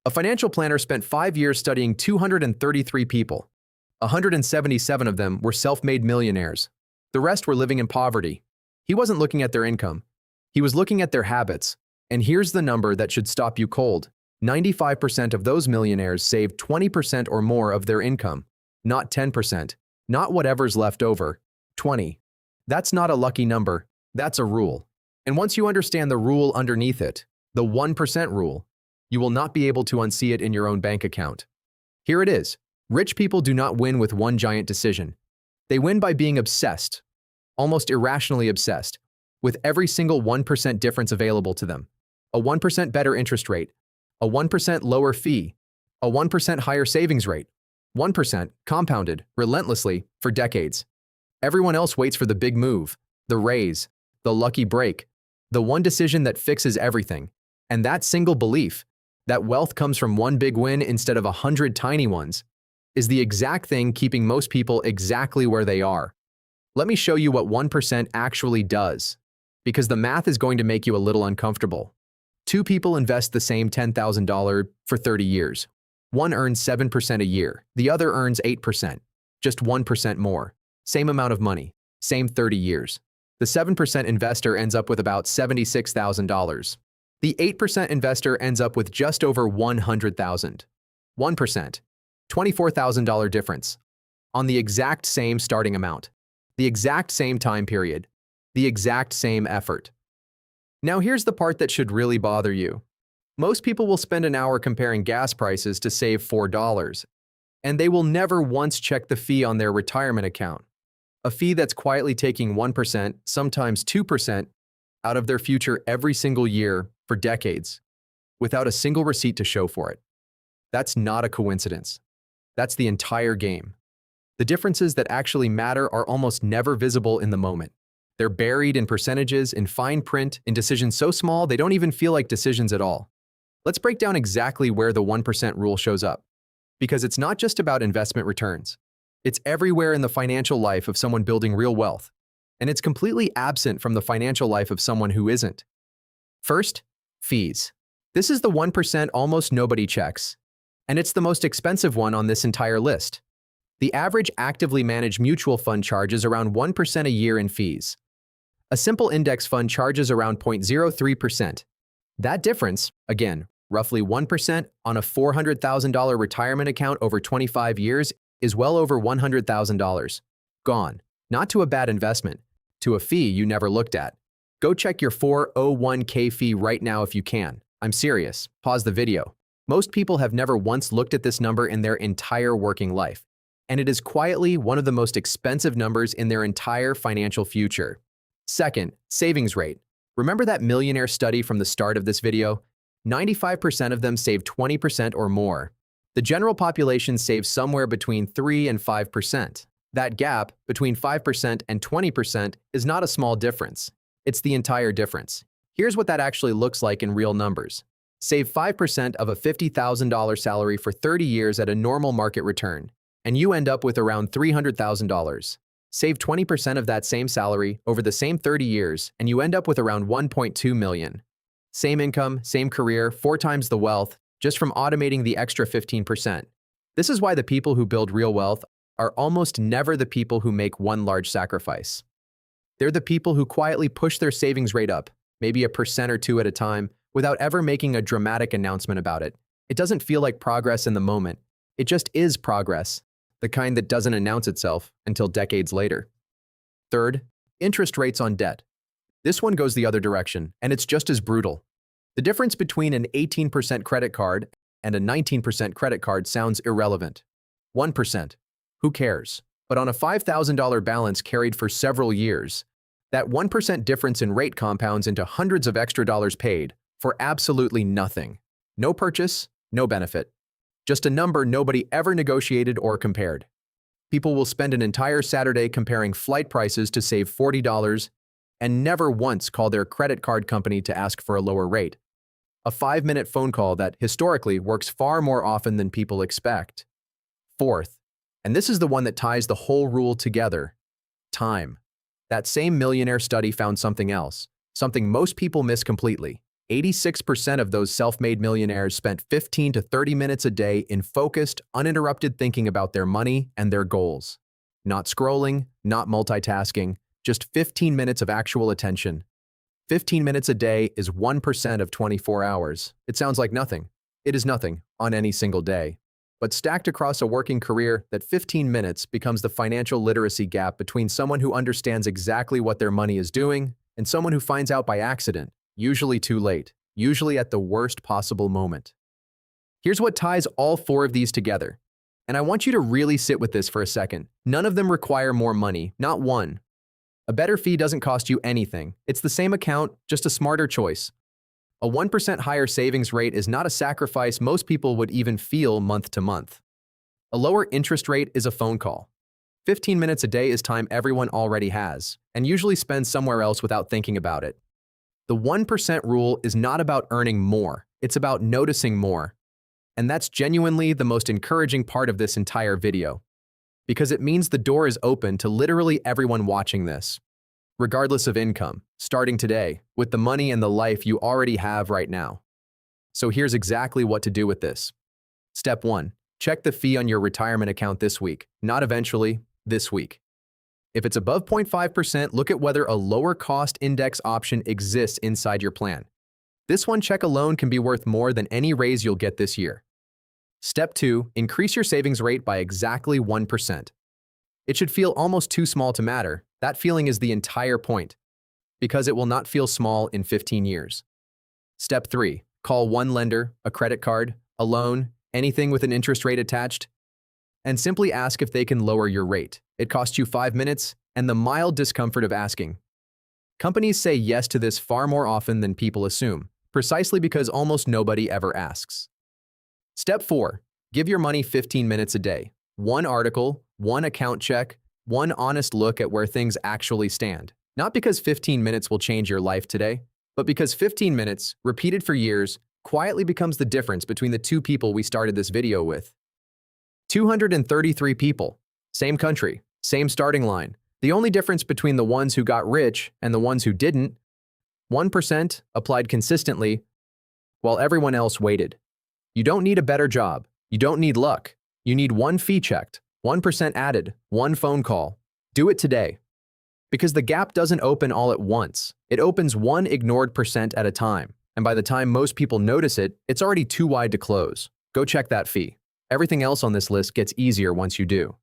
A financial planner spent 5 years studying 233 people. 177 of them were self-made millionaires. The rest were living in poverty. He wasn't looking at their income. He was looking at their habits. And here's the number that should stop you cold. 95% of those millionaires saved 20% or more of their income. Not 10%. Not whatever's left over. 20. That's not a lucky number. That's a rule. And once you understand the rule underneath it, the 1% rule, you will not be able to unsee it in your own bank account. Here it is. Rich people do not win with one giant decision. They win by being obsessed, almost irrationally obsessed, with every single 1% difference available to them. A 1% better interest rate, a 1% lower fee, a 1% higher savings rate, 1% compounded relentlessly for decades. Everyone else waits for the big move, the raise, the lucky break, the one decision that fixes everything. And that single belief, that wealth comes from one big win instead of 100 tiny ones, is the exact thing keeping most people exactly where they are. Let me show you what 1% actually does, because the math is going to make you a little uncomfortable. Two people invest the same $10,000 for 30 years. One earns 7% a year, the other earns 8%, just 1% more. Same amount of money, same 30 years. The 7% investor ends up with about $76,000. The 8% investor ends up with just over $100,000. 1%, $24,000 difference on the exact same starting amount, the exact same time period, the exact same effort. Now here's the part that should really bother you. Most people will spend an hour comparing gas prices to save $4, and they will never once check the fee on their retirement account. A fee that's quietly taking 1%, sometimes 2%, out of their future every single year for decades, without a single receipt to show for it. That's not a coincidence. That's the entire game. The differences that actually matter are almost never visible in the moment. They're buried in percentages, in fine print, in decisions so small they don't even feel like decisions at all. Let's break down exactly where the 1% rule shows up. Because it's not just about investment returns. It's everywhere in the financial life of someone building real wealth. And it's completely absent from the financial life of someone who isn't. First, fees. This is the 1% almost nobody checks. And it's the most expensive one on this entire list. The average actively managed mutual fund charges around 1% a year in fees. A simple index fund charges around 0.03%. That difference, again, roughly 1% on a $400,000 retirement account over 25 years, is well over $100,000. Gone. Not to a bad investment, to a fee you never looked at. Go check your 401k fee right now if you can. I'm serious. Pause the video. Most people have never once looked at this number in their entire working life, and it is quietly one of the most expensive numbers in their entire financial future. Second, savings rate. Remember that Millionaire study from the start of this video? 95% of them save 20% or more. The general population saves somewhere between 3 and 5%. That gap, between 5% and 20%, is not a small difference. It's the entire difference. Here's what that actually looks like in real numbers. Save 5% of a $50,000 salary for 30 years at a normal market return, and you end up with around $300,000. Save 20% of that same salary over the same 30 years, and you end up with around $1.2 million. Same income, same career, 4 times the wealth, just from automating the extra 15%. This is why the people who build real wealth are almost never the people who make one large sacrifice. They're the people who quietly push their savings rate up, maybe a % or 2 at a time, without ever making a dramatic announcement about it. It doesn't feel like progress in the moment. It just is progress, the kind that doesn't announce itself until decades later. Third, interest rates on debt. This one goes the other direction, and it's just as brutal. The difference between an 18% credit card and a 19% credit card sounds irrelevant. 1%. Who cares? But on a $5,000 balance carried for several years, that 1% difference in rate compounds into hundreds of extra dollars paid for absolutely nothing. No purchase, no benefit. Just a number nobody ever negotiated or compared. People will spend an entire Saturday comparing flight prices to save $40 and never once call their credit card company to ask for a lower rate. A 5-minute phone call that historically works far more often than people expect. Fourth, and this is the one that ties the whole rule together, time. That same Millionaire study found something else, something most people miss completely. 86% of those self-made millionaires spent 15 to 30 minutes a day in focused, uninterrupted thinking about their money and their goals. Not scrolling, not multitasking, just 15 minutes of actual attention. 15 minutes a day is 1% of 24 hours. It sounds like nothing. It is nothing on any single day. But stacked across a working career, that 15 minutes becomes the financial literacy gap between someone who understands exactly what their money is doing and someone who finds out by accident, usually too late, usually at the worst possible moment. Here's what ties all four of these together. And I want you to really sit with this for a second. None of them require more money, not one. A better fee doesn't cost you anything. It's the same account, just a smarter choice. A 1% higher savings rate is not a sacrifice most people would even feel month to month. A lower interest rate is a phone call. 15 minutes a day is time everyone already has, and usually spends somewhere else without thinking about it. The 1% rule is not about earning more, it's about noticing more. And that's genuinely the most encouraging part of this entire video, because it means the door is open to literally everyone watching this, regardless of income, starting today, with the money and the life you already have right now. So here's exactly what to do with this. Step 1. Check the fee on your retirement account this week, not eventually, this week. If it's above 0.5%, look at whether a lower cost index option exists inside your plan. This one check alone can be worth more than any raise you'll get this year. Step 2. Increase your savings rate by exactly 1%. It should feel almost too small to matter. That feeling is the entire point, because it will not feel small in 15 years. Step 3. Call one lender, a credit card, a loan, anything with an interest rate attached, and simply ask if they can lower your rate. It costs you 5 minutes and the mild discomfort of asking. Companies say yes to this far more often than people assume, precisely because almost nobody ever asks. Step 4. Give your money 15 minutes a day. One article, one account check, one honest look at where things actually stand. Not because 15 minutes will change your life today, but because 15 minutes, repeated for years, quietly becomes the difference between the two people we started this video with. 233 people. Same country, same starting line. The only difference between the ones who got rich and the ones who didn't, 1% applied consistently, while everyone else waited. You don't need a better job. You don't need luck. You need one fee checked, 1% added, one phone call. Do it today. Because the gap doesn't open all at once. It opens one ignored percent at a time. And by the time most people notice it, it's already too wide to close. Go check that fee. Everything else on this list gets easier once you do.